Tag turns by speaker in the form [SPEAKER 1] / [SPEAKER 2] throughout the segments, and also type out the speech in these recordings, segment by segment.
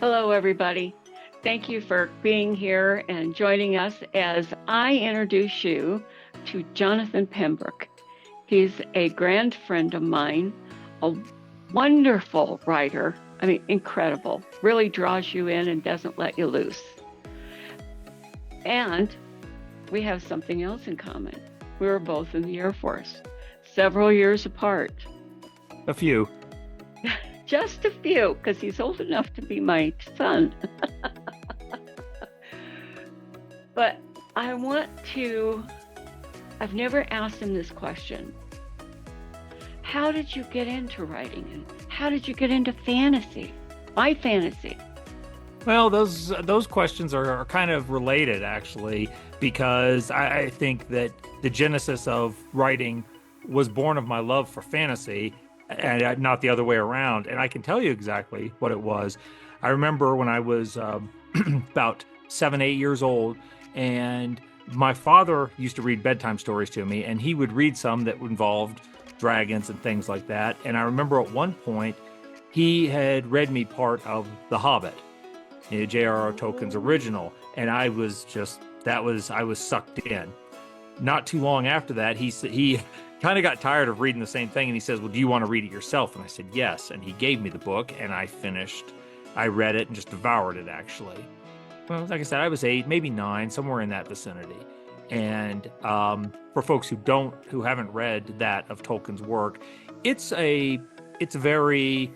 [SPEAKER 1] Hello, everybody. Thank you for being here and joining us as I introduce you to Jonathan Pembroke. He's a grand friend of mine, a wonderful writer. I mean, incredible, really draws you in and doesn't let you loose. And we have something else in common. We were both in the Air Force, several years apart.
[SPEAKER 2] A few.
[SPEAKER 1] Just a few, because he's old enough to be my son. But I want to, I've never asked him this question. How did you get into writing and how did you get into fantasy? My fantasy.
[SPEAKER 2] Well, those questions are kind of related actually, because I think that the genesis of writing was born of my love for fantasy and not the other way around. And I can tell you exactly what it was. I remember when I was about 7, 8 years old, and my father used to read bedtime stories to me, and he would read some that involved dragons and things like that. And I remember at one point he had read me part of The Hobbit, J.R.R. Tolkien's
[SPEAKER 1] Oh,
[SPEAKER 2] original, and I was just I was sucked in. Not too long after that, he kind of got tired of reading the same thing, and he says, "Well, do you want to read it yourself?" And I said, "Yes." And he gave me the book, and I finished. I read it and just devoured it. Actually, well, like I said, I was 8, maybe 9, somewhere in that vicinity. And for folks who haven't read that of Tolkien's work, it's a it's very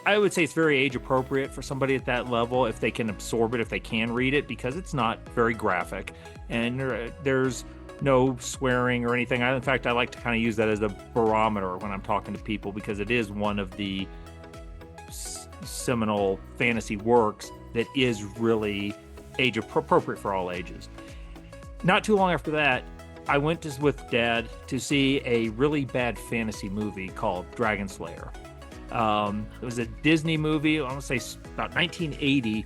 [SPEAKER 2] I would say it's very age appropriate for somebody at that level if they can absorb it, if they can read it, because it's not very graphic and there's no swearing or anything. In fact, I like to kind of use that as a barometer when I'm talking to people because it is one of the seminal fantasy works that is really age appropriate for all ages. Not too long after that, I went with Dad to see a really bad fantasy movie called Dragon Slayer. It was a Disney movie, I want to say about 1980.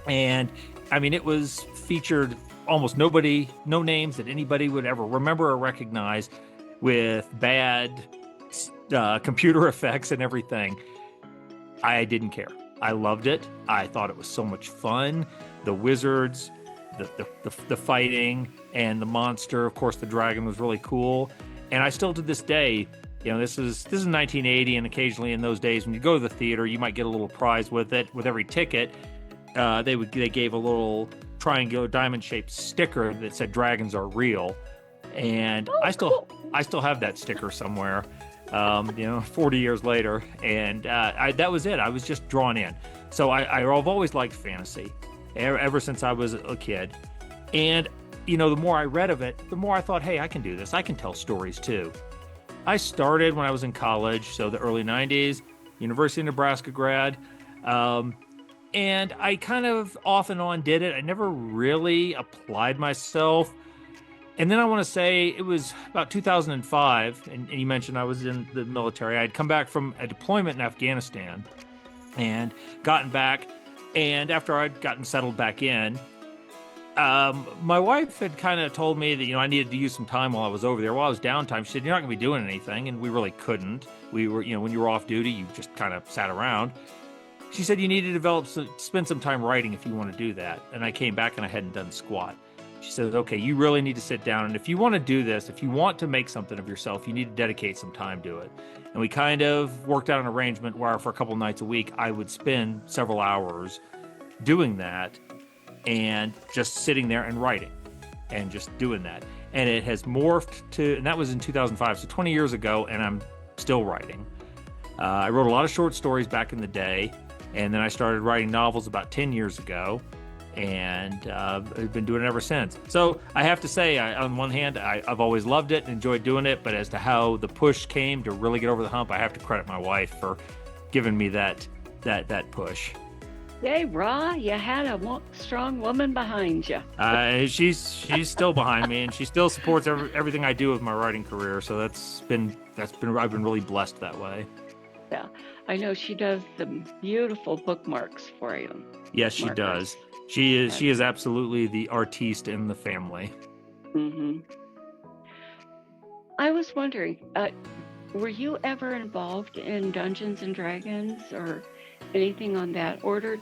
[SPEAKER 2] And I mean, it was featured almost nobody, no names that anybody would ever remember or recognize, with bad computer effects and everything. I didn't care. I loved it. I thought it was so much fun. The wizards, the fighting, and the monster. Of course, the dragon was really cool. And I still to this day, this is 1980, and occasionally in those days when you go to the theater, you might get a little prize with it. With every ticket, they gave a little triangular diamond shaped sticker that said "Dragons are real," and
[SPEAKER 1] oh, cool.
[SPEAKER 2] I still have that sticker somewhere. 40 years later, and that was it. I was just drawn in. So I've always liked fantasy ever since I was a kid, and the more I read of it, the more I thought, hey, I can do this. I can tell stories too. I started when I was in college, so the early 90s, University of Nebraska grad. And I kind of off and on did it. I never really applied myself. And then I want to say it was about 2005, and you mentioned I was in the military. I had come back from a deployment in Afghanistan and gotten back. And after I'd gotten settled back in, my wife had kind of told me that I needed to use some time while I was over there. While I was downtime, she said, "You're not going to be doing anything," and we really couldn't. We were, when you were off duty, you just kind of sat around. She said you need to spend some time writing if you want to do that. And I came back and I hadn't done squat. She said, "Okay, you really need to sit down, and if you want to do this, if you want to make something of yourself, you need to dedicate some time to it." And we kind of worked out an arrangement where for a couple nights a week, I would spend several hours doing that and just sitting there and writing and just doing that. And it has morphed and that was in 2005, so 20 years ago, and I'm still writing. I wrote a lot of short stories back in the day, and then I started writing novels about 10 years ago, and I've been doing it ever since. So I have to say, on one hand, I've always loved it and enjoyed doing it, but as to how the push came to really get over the hump, I have to credit my wife for giving me that push.
[SPEAKER 1] Yay, Ra, you had a strong woman behind you.
[SPEAKER 2] She's still behind me, and she still supports everything I do with my writing career. So that's been I've been really blessed that way.
[SPEAKER 1] Yeah, I know she does the beautiful bookmarks for you.
[SPEAKER 2] Yes, she
[SPEAKER 1] Markers.
[SPEAKER 2] does. She is absolutely the artiste in the family.
[SPEAKER 1] Hmm. I was wondering, were you ever involved in Dungeons and Dragons or Anything on that order?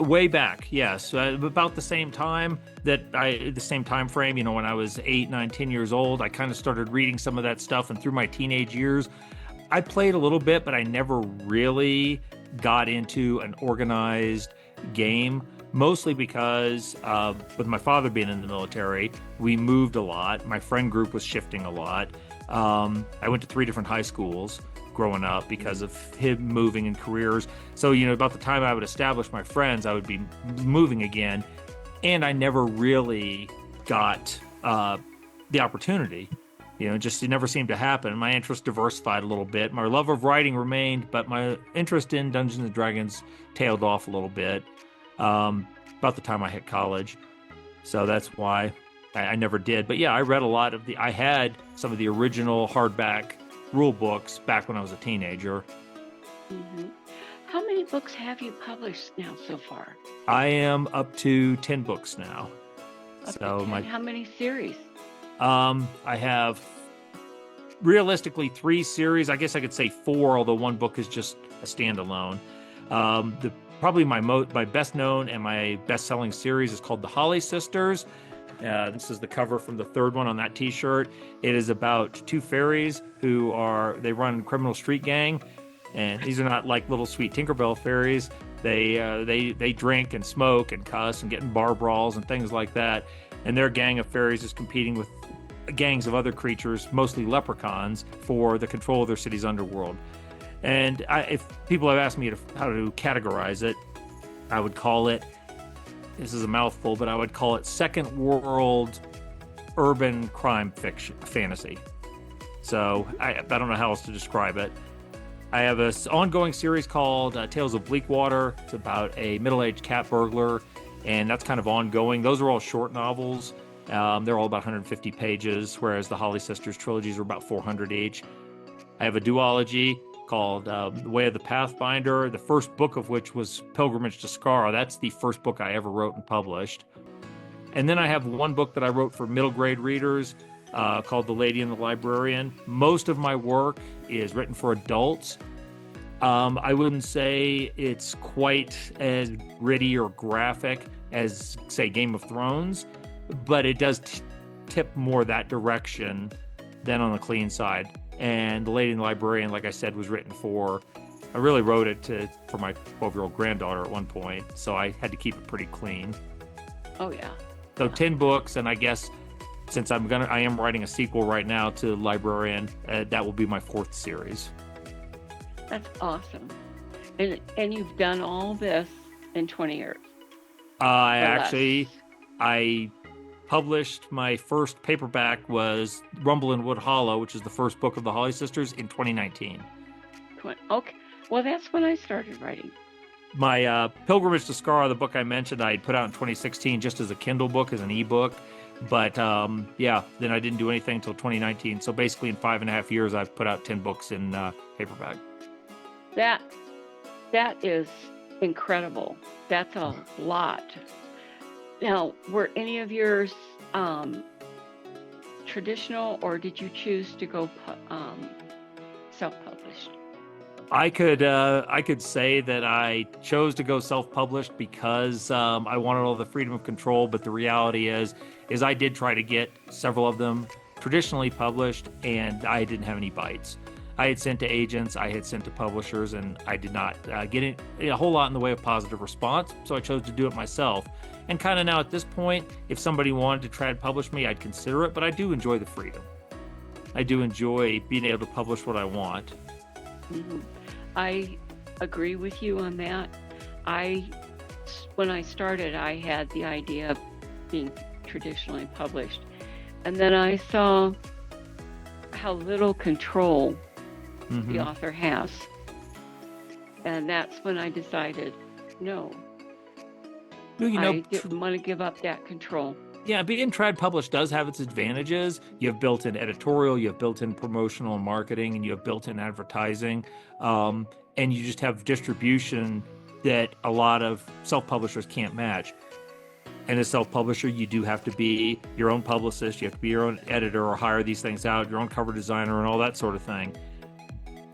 [SPEAKER 2] Way back, yes, about the same time the same time frame. When I was 8, 9, 10 years old, I kind of started reading some of that stuff, and through my teenage years, I played a little bit, but I never really got into an organized game. Mostly because with my father being in the military, we moved a lot. My friend group was shifting a lot. I went to 3 different high schools growing up because of him moving in careers. So, about the time I would establish my friends, I would be moving again. And I never really got the opportunity. It never seemed to happen. My interest diversified a little bit. My love of writing remained, but my interest in Dungeons and Dragons tailed off a little bit about the time I hit college. So that's why I never did. But yeah, I read a lot of I had some of the original hardback rule books back when I was a teenager.
[SPEAKER 1] Mm-hmm. How many books have you published now so far?
[SPEAKER 2] I am up to 10 books now.
[SPEAKER 1] So how many series?
[SPEAKER 2] I have realistically 3 series. I guess I could say 4, although one book is just a standalone. Probably my best known and my best-selling series is called The Holly Sisters. This is the cover from the 3rd one on that t-shirt. It is about 2 fairies who run criminal street gang, and these are not like little sweet Tinkerbell fairies. They drink and smoke and cuss and get in bar brawls and things like that. And their gang of fairies is competing with gangs of other creatures, mostly leprechauns, for the control of their city's underworld. And if people have asked me how to categorize it, I would call it, this is a mouthful, but I would call it second world urban crime fiction fantasy. So I don't know how else to describe it. I have an ongoing series called Tales of Bleakwater. It's about a middle-aged cat burglar, and that's kind of ongoing. Those are all short novels. They're all about 150 pages, whereas the Holly Sisters trilogies are about 400 each. I have a duology called The Way of the Pathfinder, the first book of which was Pilgrimage to Skara. That's the first book I ever wrote and published. And then I have one book that I wrote for middle grade readers called The Lady and the Librarian. Most of my work is written for adults. I wouldn't say it's quite as gritty or graphic as, say, Game of Thrones, but it does tip more that direction than on the clean side. And The Lady and the Librarian, like I said, was written I really wrote it for my 12-year-old granddaughter at one point, so I had to keep it pretty clean.
[SPEAKER 1] Oh, yeah.
[SPEAKER 2] So 10 books, and I guess since I am writing a sequel right now to Librarian, that will be my 4th series.
[SPEAKER 1] That's awesome. And you've done all this in 20 years.
[SPEAKER 2] I published my first paperback was Rumble in Wood Hollow, which is the first book of the Holly Sisters, in 2019.
[SPEAKER 1] Okay. Well, that's when I started writing.
[SPEAKER 2] My Pilgrimage to Skara, the book I mentioned, I put out in 2016 just as a Kindle book, as an ebook. But then I didn't do anything until 2019. So basically in 5.5 years, I've put out 10 books in paperback.
[SPEAKER 1] That is incredible. That's a lot. Now, were any of yours traditional, or did you choose to go self-published?
[SPEAKER 2] I could say that I chose to go self-published because I wanted all the freedom of control. But the reality is I did try to get several of them traditionally published, and I didn't have any bites. I had sent to agents, I had sent to publishers, and I did not get a whole lot in the way of positive response. So I chose to do it myself. And kind of now at this point, if somebody wanted to try to publish me, I'd consider it, but I do enjoy the freedom. I do enjoy being able to publish what I want.
[SPEAKER 1] Mm-hmm. I agree with you on that. When I started, I had the idea of being traditionally published. And then I saw how little control the author has. And that's when I decided, no, I didn't want to give up that control.
[SPEAKER 2] Yeah, being trad published does have its advantages. You have built-in editorial, you have built-in promotional and marketing, and you have built-in advertising. And you just have distribution that a lot of self-publishers can't match. And as self-publisher, you do have to be your own publicist, you have to be your own editor or hire these things out, your own cover designer and all that sort of thing.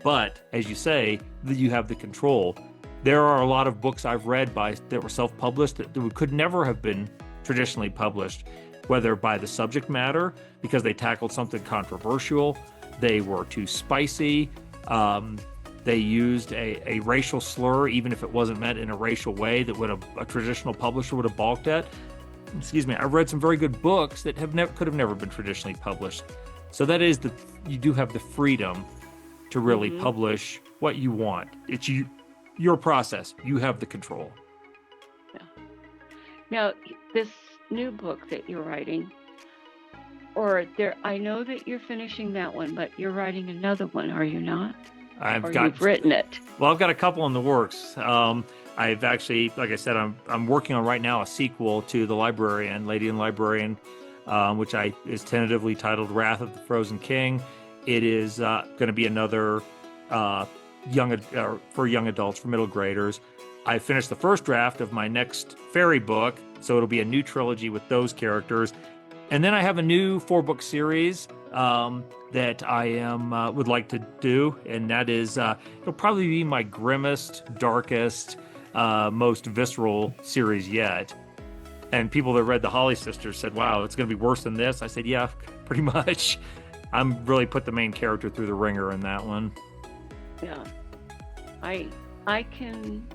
[SPEAKER 2] But, as you say, that you have the control. There are a lot of books I've read that were self-published that could never have been traditionally published, whether by the subject matter, because they tackled something controversial, they were too spicy, they used a racial slur, even if it wasn't meant in a racial way that a traditional publisher would have balked at. Excuse me. I've read some very good books that could have never been traditionally published. So that is you do have the freedom to really publish what you want. It's your process. You have the control.
[SPEAKER 1] Yeah. Now, this new book that you're writing, I know that you're finishing that one, but you're writing another one, are you not? You've written it.
[SPEAKER 2] Well, I've got a couple in the works. I've actually, like I said, I'm working on right now a sequel to The Librarian, Lady and Librarian, which is tentatively titled Wrath of the Frozen King. It is going to be another for young adults, for middle graders. I finished the first draft of my next fairy book, so it'll be a new trilogy with those characters. And then I have a new 4-book series that I would like to do, and that is it'll probably be my grimmest, darkest, most visceral series yet. And people that read the Holly Sisters said, "Wow, it's going to be worse than this." I said, "Yeah, pretty much." I'm really put the main character through the ringer in that one.
[SPEAKER 1] Yeah, I can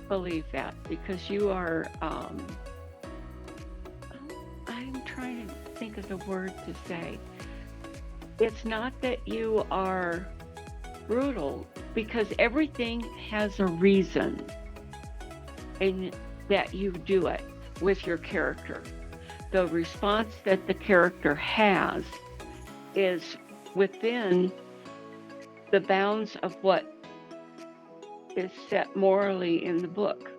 [SPEAKER 1] believe that, because you are. I'm trying to think of the word to say. It's not that you are brutal, because everything has a reason, and that you do it with your character. The response that the character has is within the bounds of what is set morally in the book.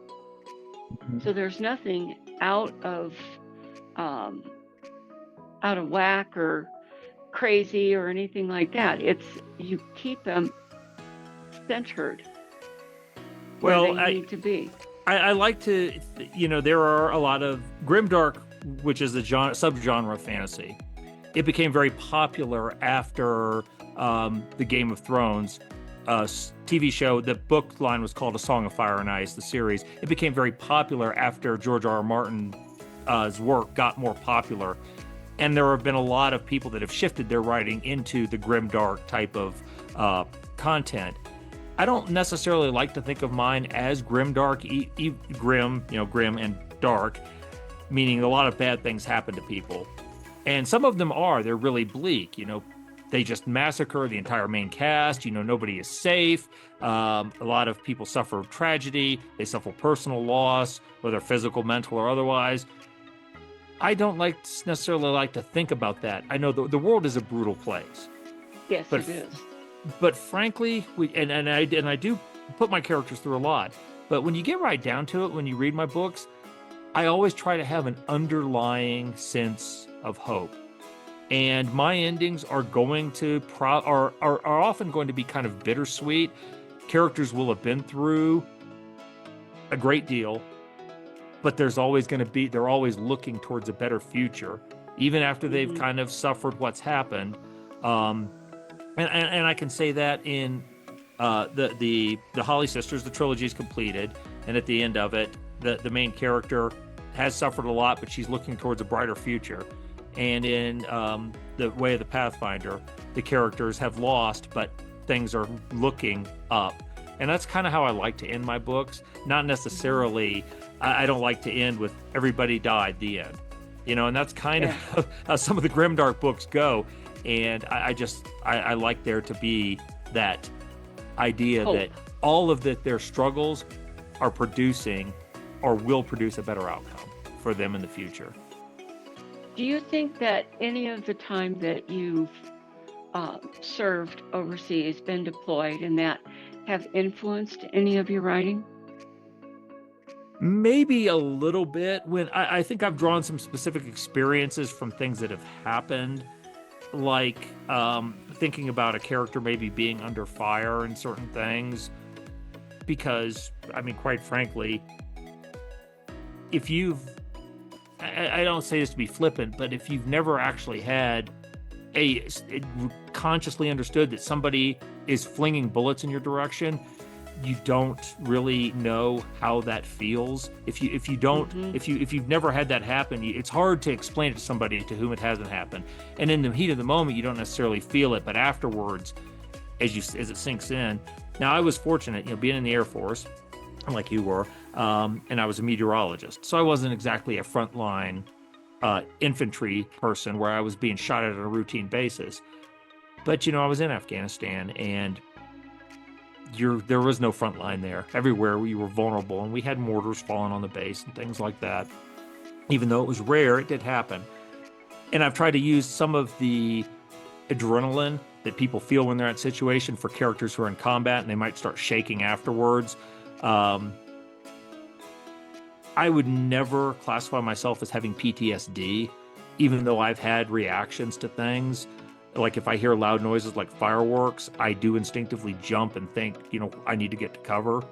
[SPEAKER 1] So there's nothing out of whack or crazy or anything like that. It's you keep them centered where they need to be.
[SPEAKER 2] I like to, there are a lot of grimdark, which is a subgenre of fantasy. It became very popular after the Game of Thrones TV show. The book line was called A Song of Fire and Ice, the series. It became very popular after George R.R. Martin's work got more popular. And there have been a lot of people that have shifted their writing into the grimdark type of content. I don't necessarily like to think of mine as grimdark, grim and dark, meaning a lot of bad things happen to people. And some of them they're really bleak, they just massacre the entire main cast, nobody is safe. A lot of people suffer tragedy, they suffer personal loss, whether physical, mental, or otherwise. I don't necessarily like to think about that. I know the world is a brutal place.
[SPEAKER 1] Yes, it is.
[SPEAKER 2] But frankly, I do put my characters through a lot. But when you get right down to it, when you read my books, I always try to have an underlying sense of hope. And my endings are going to are often going to be kind of bittersweet. Characters will have been through a great deal, but they're always looking towards a better future, even after they've kind of suffered what's happened. And I can say that in the Holly Sisters, the trilogy is completed, and at the end of it, the main character has suffered a lot, but she's looking towards a brighter future. And in The Way of the Pathfinder, the characters have lost, but things are looking up. And that's kind of how I like to end my books. Not necessarily, I don't like to end with everybody died, the end. And that's kind of how some of the grimdark books go. And I like there to be that idea that all of their struggles are producing or will produce a better outcome for them in the future.
[SPEAKER 1] Do you think that any of the time that you've served overseas, been deployed, and that have influenced any of your writing?
[SPEAKER 2] Maybe a little bit. When I think I've drawn some specific experiences from things that have happened, like thinking about a character maybe being under fire in certain things. Because, quite frankly, if I don't say this to be flippant, but if you've never actually had consciously understood that somebody is flinging bullets in your direction, you don't really know how that feels. If you've never had that happen, it's hard to explain it to somebody to whom it hasn't happened. And in the heat of the moment, you don't necessarily feel it, but afterwards, as it sinks in. Now, I was fortunate, being in the Air Force, like you were, and I was a meteorologist, so I wasn't exactly a frontline infantry person where I was being shot at on a routine basis. But I was in Afghanistan, and there was no front line there. Everywhere we were vulnerable, and we had mortars falling on the base and things like that. Even though it was rare, it did happen. And I've tried to use some of the adrenaline that people feel when they're in that situation for characters who are in combat and they might start shaking afterwards. I would never classify myself as having PTSD, even though I've had reactions to things. Like if I hear loud noises like fireworks, I do instinctively jump and think, I need to get to cover.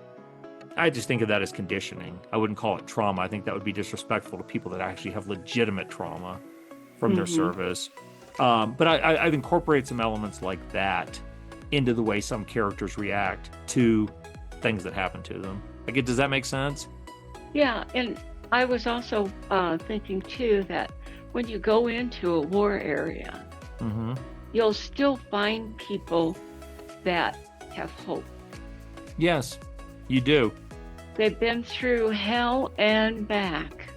[SPEAKER 2] I just think of that as conditioning. I wouldn't call it trauma. I think that would be disrespectful to people that actually have legitimate trauma from their service. But I've incorporated some elements like that into the way some characters react to things that happen to them. Does that make sense?
[SPEAKER 1] Yeah, and I was also thinking too that when you go into a war area, you'll still find people that have hope.
[SPEAKER 2] Yes, you do.
[SPEAKER 1] They've been through hell and back,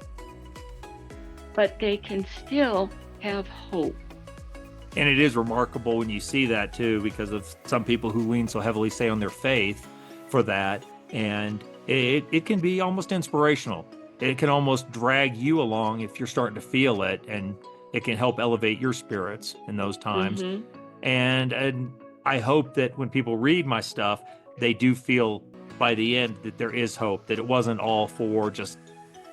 [SPEAKER 1] but they can still have hope.
[SPEAKER 2] And it is remarkable when you see that too, because of some people who lean so heavily, say, on their faith for that. And it can be almost inspirational. It can almost drag you along if you're starting to feel it, and it can help elevate your spirits in those times. And I hope that when people read my stuff, they do feel by the end that there is hope, that it wasn't all for just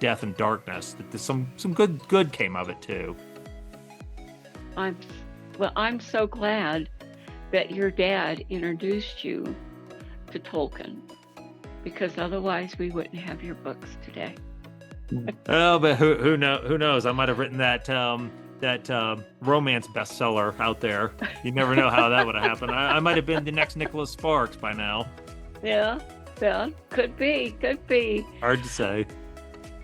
[SPEAKER 2] death and darkness, that there's some good came of it too.
[SPEAKER 1] I'm so glad that your dad introduced you to Tolkien, because otherwise we wouldn't have your books today.
[SPEAKER 2] Oh, but who knows? I might have written that romance bestseller out there. You never know how that would have happened. I might have been the next Nicholas Sparks by now.
[SPEAKER 1] Yeah, could be.
[SPEAKER 2] Hard to say.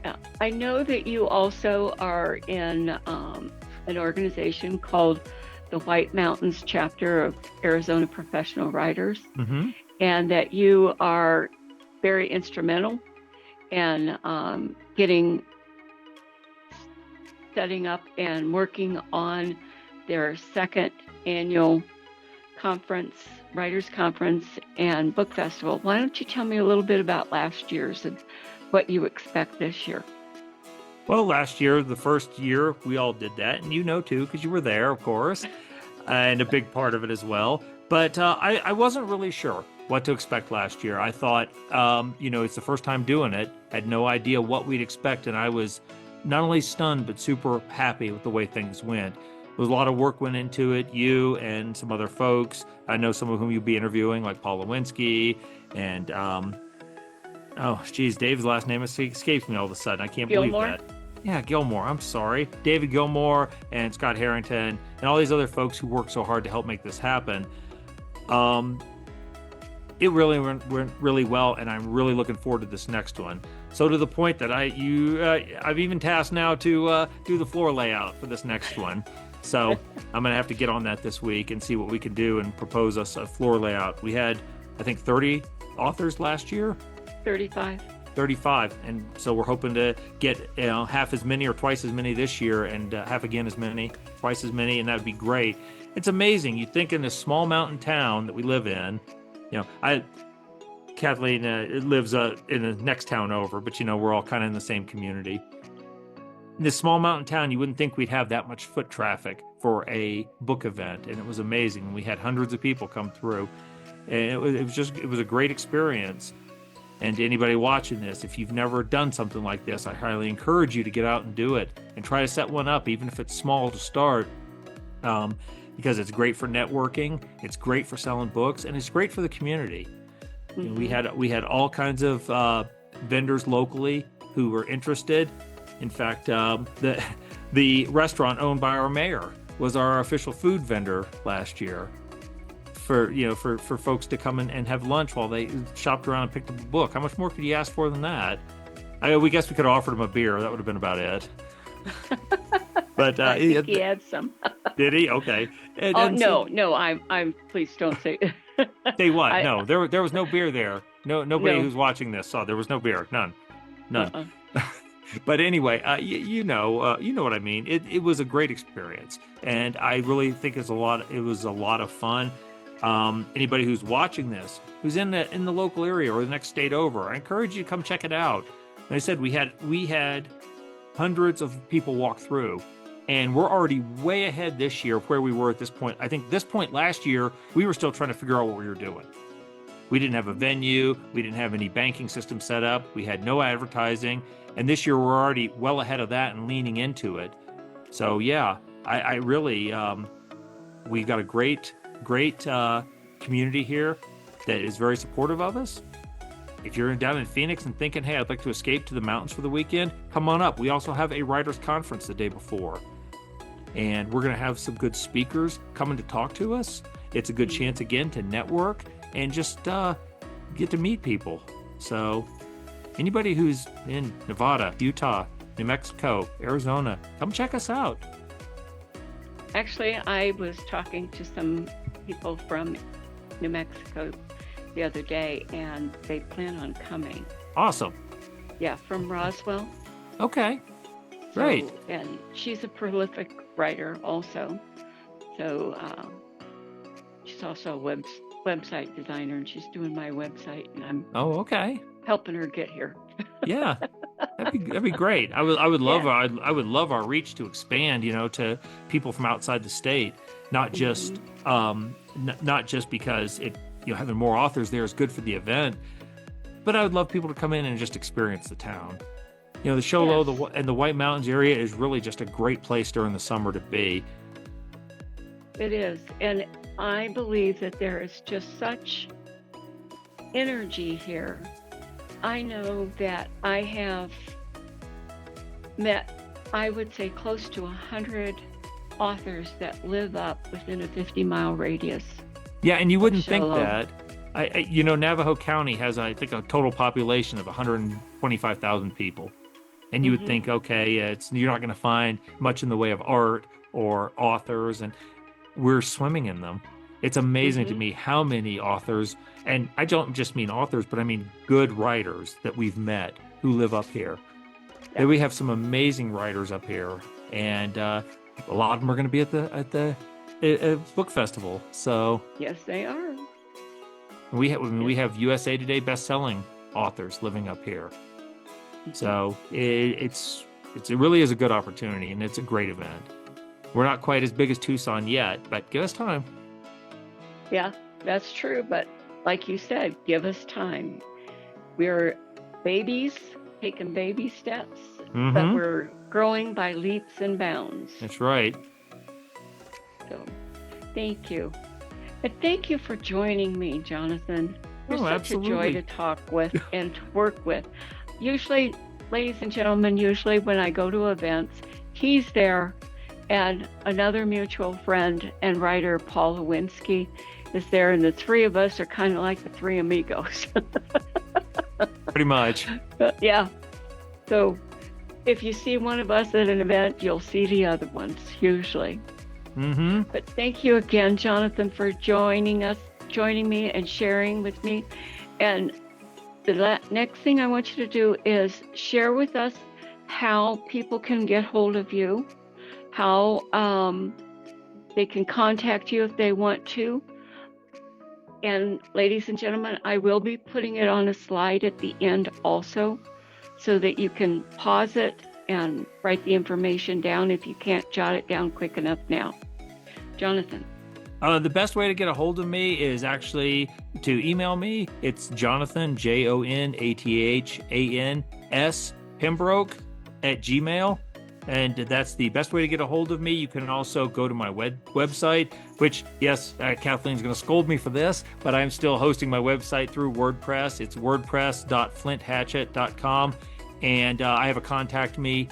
[SPEAKER 1] Yeah. I know that you also are in an organization called the White Mountains chapter of Arizona Professional Writers, and that you are very instrumental in setting up and working on their second annual conference, Writers Conference and Book Festival. Why don't you tell me a little bit about last year's and what you expect this year?
[SPEAKER 2] Well, last year, the first year, we all did that, and too, because you were there, of course, and a big part of it as well. But I wasn't really sure what to expect last year. I thought, it's the first time doing it. I had no idea what we'd expect, and I was not only stunned, but super happy with the way things went. There was a lot of work went into it, you and some other folks. I know some of whom you'll be interviewing, like Paul Lewinsky, and, Dave's last name escapes me all of a sudden. I can't believe that. Yeah, Gilmore. I'm sorry. David Gilmore and Scott Harrington and all these other folks who worked so hard to help make this happen. It really went really well, and I'm really looking forward to this next one. So to the point that I've even tasked now to do the floor layout for this next one. So I'm going to have to get on that this week and see what we can do and propose us a floor layout. We had, I think, 30 authors last year.
[SPEAKER 1] 35.
[SPEAKER 2] And so we're hoping to get half as many or twice as many this year, and half again as many, twice as many, and that would be great. It's amazing. You think in this small mountain town that we live in, Kathleen lives in the next town over, but we're all kind of in the same community. In this small mountain town, you wouldn't think we'd have that much foot traffic for a book event, and it was amazing. We had hundreds of people come through, and it was a great experience. And to anybody watching this, if you've never done something like this, I highly encourage you to get out and do it and try to set one up, even if it's small to start, because it's great for networking, it's great for selling books, and it's great for the community. We had all kinds of vendors locally who were interested. In fact, the restaurant owned by our mayor was our official food vendor last year. for for folks to come and have lunch while they shopped around and picked up a book. How much more could you ask for than that? We guess we could have offered him a beer. That would have been about it. But
[SPEAKER 1] I think he had some.
[SPEAKER 2] did he? Okay.
[SPEAKER 1] No, I'm. Please don't say.
[SPEAKER 2] Say what? No, there was no beer there. Nobody
[SPEAKER 1] No.
[SPEAKER 2] who's watching this saw there was no beer. None.
[SPEAKER 1] Uh-uh.
[SPEAKER 2] But anyway, you know what I mean. It was a great experience, and I really think it was a lot of fun. Anybody who's watching this, who's in the local area or the next state over, I encourage you to come check it out. And I said we had hundreds of people walk through, and we're already way ahead this year of where we were at this point. I think this point last year, we were still trying to figure out what we were doing. We didn't have a venue. We didn't have any banking system set up. We had no advertising. And this year, we're already well ahead of that and leaning into it. So, yeah, I really, we've got a great community here that is very supportive of us. If you're down in Phoenix and thinking, hey, I'd like to escape to the mountains for the weekend, come on up. We also have a writers conference the day before. And we're going to have some good speakers coming to talk to us. It's a good chance, again, to network and just get to meet people. So anybody who's in Nevada, Utah, New Mexico, Arizona, come check us out.
[SPEAKER 1] Actually, I was talking to some people from New Mexico the other day, and they plan on coming.
[SPEAKER 2] Awesome.
[SPEAKER 1] Yeah, from Roswell.
[SPEAKER 2] Okay. Great.
[SPEAKER 1] So, and she's a prolific writer also. So she's also a website designer, and she's doing my website, and I'm
[SPEAKER 2] okay.
[SPEAKER 1] helping her get here.
[SPEAKER 2] Yeah, that'd be great. I would love
[SPEAKER 1] Yeah.
[SPEAKER 2] I would love our reach to expand, to people from outside the state, not just not just because it having more authors there is good for the event, but I would love people to come in and just experience the town. The Show Low and the White Mountains area is really just a great place during the summer to be.
[SPEAKER 1] It is, and I believe that there is just such energy here. I know that I have met, I would say, close to 100 authors that live up within a 50-mile radius.
[SPEAKER 2] Yeah, and you wouldn't think
[SPEAKER 1] Show Low.
[SPEAKER 2] that. Navajo County has, I think, a total population of 125,000 people. And you would think, okay, you're not going to find much in the way of art or authors, and we're swimming in them. It's amazing to me how many authors, and I don't just mean authors, but I mean good writers that we've met who live up here.
[SPEAKER 1] Yeah.
[SPEAKER 2] We have some amazing writers up here, and a lot of them are going to be at the book festival. So
[SPEAKER 1] Yes, they are.
[SPEAKER 2] we have USA Today best-selling authors living up here. So it really is a good opportunity, and it's a great event. We're not quite as big as Tucson yet, but give us time.
[SPEAKER 1] Yeah, that's true. But like you said, give us time. We're babies, taking baby steps, but we're growing by leaps and bounds.
[SPEAKER 2] That's right.
[SPEAKER 1] So thank you. And thank you for joining me, Jonathan. You're such
[SPEAKER 2] absolutely.
[SPEAKER 1] a joy to talk with and to work with. Usually, ladies and gentlemen, when I go to events, he's there, and another mutual friend and writer, Paul Lewinsky, is there, and the three of us are kind of like the three amigos.
[SPEAKER 2] Pretty much.
[SPEAKER 1] Yeah. So if you see one of us at an event, you'll see the other ones, usually. But thank you again, Jonathan, for joining me and sharing with me. And the next thing I want you to do is share with us how people can get hold of you, how they can contact you if they want to. And ladies and gentlemen, I will be putting it on a slide at the end also, so that you can pause it and write the information down if you can't jot it down quick enough now. Jonathan.
[SPEAKER 2] The best way to get a hold of me is actually to email me. It's Jonathan, JONATHANS, Pembroke @gmail.com. And that's the best way to get a hold of me. You can also go to my website, which, yes, Kathleen's going to scold me for this, but I'm still hosting my website through WordPress. It's wordpress.flinthatchet.com. And I have a contact me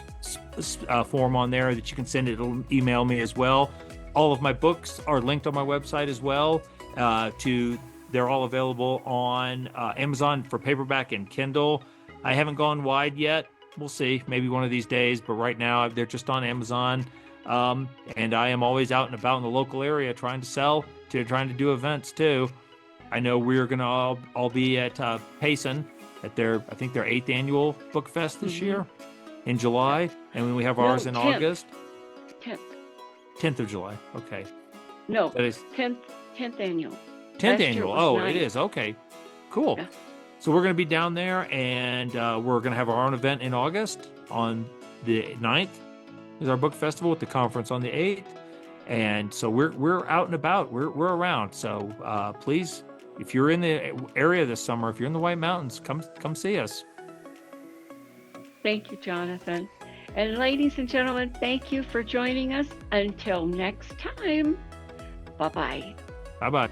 [SPEAKER 2] form on there that you can send it. It'll email me as well. All of my books are linked on my website as well. They're all available on Amazon for paperback and Kindle. I haven't gone wide yet. We'll see, maybe one of these days. But right now, they're just on Amazon. And I am always out and about in the local area trying to do events too. I know we're going to all be at Payson at their 8th annual Book Fest this year in July. And when we have ours in
[SPEAKER 1] 10th.
[SPEAKER 2] August.
[SPEAKER 1] 10th.
[SPEAKER 2] 10th of July. Okay.
[SPEAKER 1] No,
[SPEAKER 2] That is
[SPEAKER 1] 10th annual.
[SPEAKER 2] 10th
[SPEAKER 1] Last year
[SPEAKER 2] annual.
[SPEAKER 1] was
[SPEAKER 2] Oh,
[SPEAKER 1] 9th.
[SPEAKER 2] it is. Okay. Cool.
[SPEAKER 1] Yeah.
[SPEAKER 2] So we're going to be down there, and we're going to have our own event in August on the 9th. Is our book festival with the conference on the 8th. And so we're out and about. We're around. So please, if you're in the area this summer, if you're in the White Mountains, come see us.
[SPEAKER 1] Thank you, Jonathan. And ladies and gentlemen, thank you for joining us. Until next time, bye-bye.
[SPEAKER 2] Bye-bye.